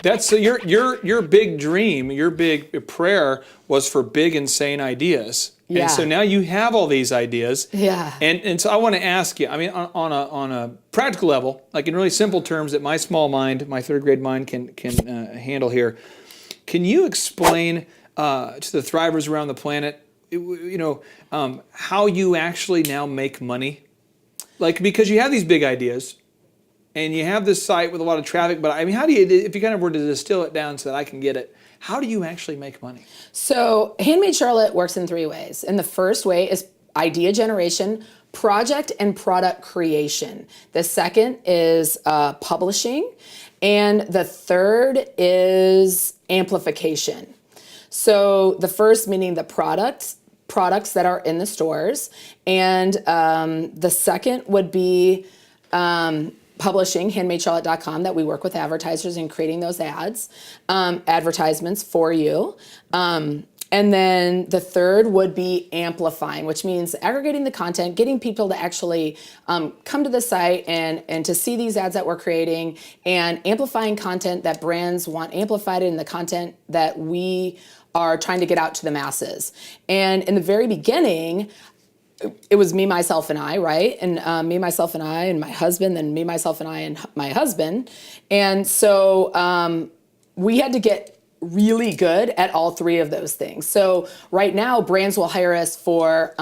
That's so your big dream, your big prayer was for big, insane ideas. Yeah. And so now you have all these ideas. Yeah. And so I want to ask you, I mean, on a practical level, like in really simple terms that my small mind, my third grade mind can handle here, can you explain to the thrivers around the planet, how you actually now make money? Like, because you have these big ideas, and you have this site with a lot of traffic, but I mean, how do you, if you kind of were to distill it down so that I can get it, how do you actually make money? So Handmade Charlotte works in 3 ways. And the first way is idea generation, project and product creation. The second is publishing. And the third is amplification. So the first meaning the products that are in the stores. And the second would be publishing, handmadecharlotte.com, that we work with advertisers in creating those ads, advertisements for you. And then the third would be amplifying, which means aggregating the content, getting people to actually come to the site and to see these ads that we're creating, and amplifying content that brands want amplified in the content that we are trying to get out to the masses. And in the very beginning, it was me, myself, and I, right? And me, myself, and I, and my husband, then me, myself, and I, and my husband. And so we had to get really good at all 3 of those things. So right now, brands will hire us for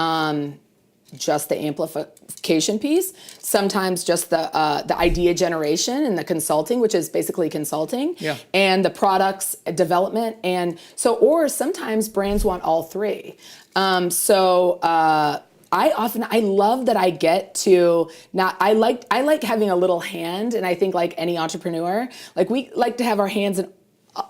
just the amplification piece, sometimes just the idea generation and the consulting, which is basically consulting, and the products development. And so, or sometimes brands want all 3. I love that I get to I like having a little hand, and I think like any entrepreneur, like we like to have our hands in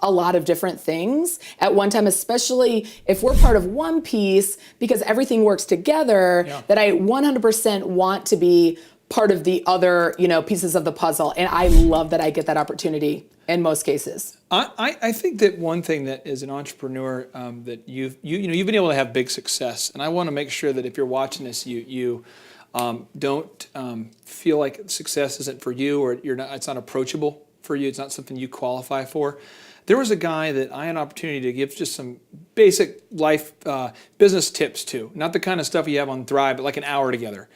a lot of different things at one time, especially if we're part of one piece, because everything works together, that I 100% want to be part of the other, pieces of the puzzle. And I love that I get that opportunity in most cases. I think that one thing that as an entrepreneur that you've been able to have big success, and I want to make sure that if you're watching this, you don't feel like success isn't for you, or it's not approachable for you. It's not something you qualify for. There was a guy that I had an opportunity to give just some basic life business tips to, not the kind of stuff you have on Thrive, but like an hour together.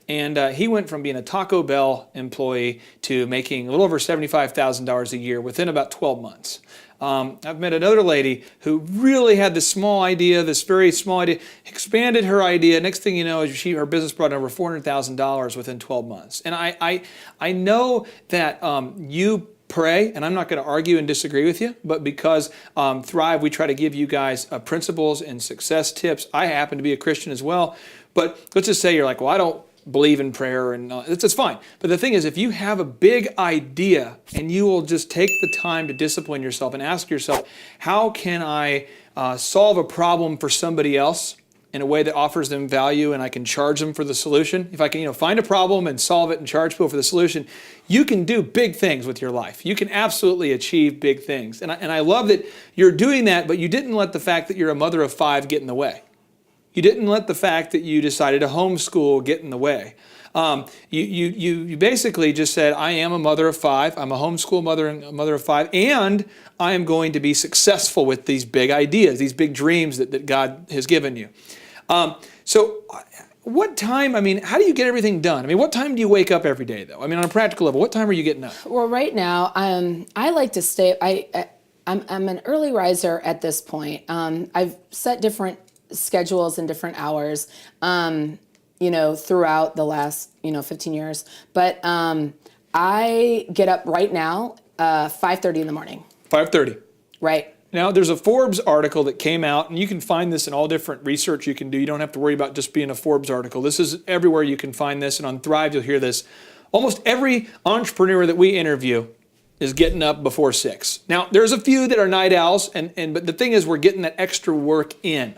And he went from being a Taco Bell employee to making a little over $75,000 a year within about 12 months. I've met another lady who really had this small idea, this very small idea, expanded her idea. Next thing you know, her business brought in over $400,000 within 12 months. And I know that you pray, and I'm not going to argue and disagree with you, but because Thrive, we try to give you guys principles and success tips. I happen to be a Christian as well, but let's just say you're like, well, I don't believe in prayer, and it's fine. But the thing is, if you have a big idea and you will just take the time to discipline yourself and ask yourself, how can I solve a problem for somebody else in a way that offers them value and I can charge them for the solution? If I can find a problem and solve it and charge people for the solution, you can do big things with your life. You can absolutely achieve big things. And I love that you're doing that, but you didn't let the fact that you're a mother of 5 get in the way. You didn't let the fact that you decided to homeschool get in the way. You basically just said, I am a mother of 5, I'm a homeschool mother and a mother of 5, and I am going to be successful with these big ideas, these big dreams that God has given you. So what time, how do you get everything done? What time do you wake up every day, though? On a practical level, what time are you getting up? Well, right now, I like to stay, I'm an early riser at this point. I've set different schedules and different hours, throughout the last, 15 years. But I get up right now, 5:30 in the morning. 5:30. Right. Now, there's a Forbes article that came out, and you can find this in all different research you can do. You don't have to worry about just being a Forbes article. This is everywhere you can find this, and on Thrive you'll hear this. Almost every entrepreneur that we interview is getting up before 6. Now, there's a few that are night owls, but the thing is we're getting that extra work in.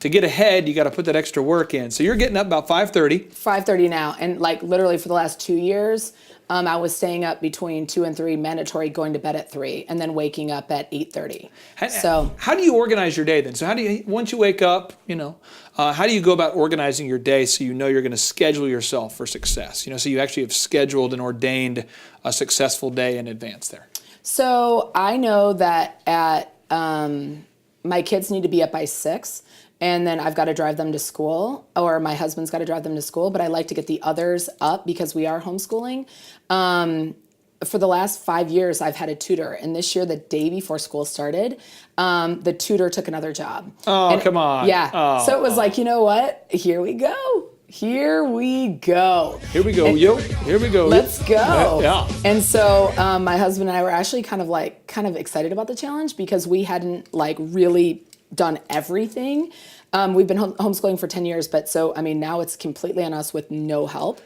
To get ahead, you got to put that extra work in. So you're getting up about 5:30. 5:30 now, and like literally for the last 2 years, I was staying up between 2 and 3, mandatory going to bed at 3, and then waking up at 8:30. So how do you organize your day then? So once you wake up, how do you go about organizing your day so you know you're going to schedule yourself for success? So you actually have scheduled and ordained a successful day in advance there. So I know that my kids need to be up by 6, and then I've got to drive them to school, or my husband's got to drive them to school, but I like to get the others up because we are homeschooling. For the last 5 years, I've had a tutor, and this year, the day before school started, the tutor took another job. Oh, come on. Yeah. Oh, so it was like, you know what? Here we go. Here we go. Here we go, yo. Here we go. Let's go. Yeah. And so my husband and I were actually kind of excited about the challenge because we hadn't like really done everything. We've been homeschooling for 10 years, but so, I mean, now it's completely on us with no help.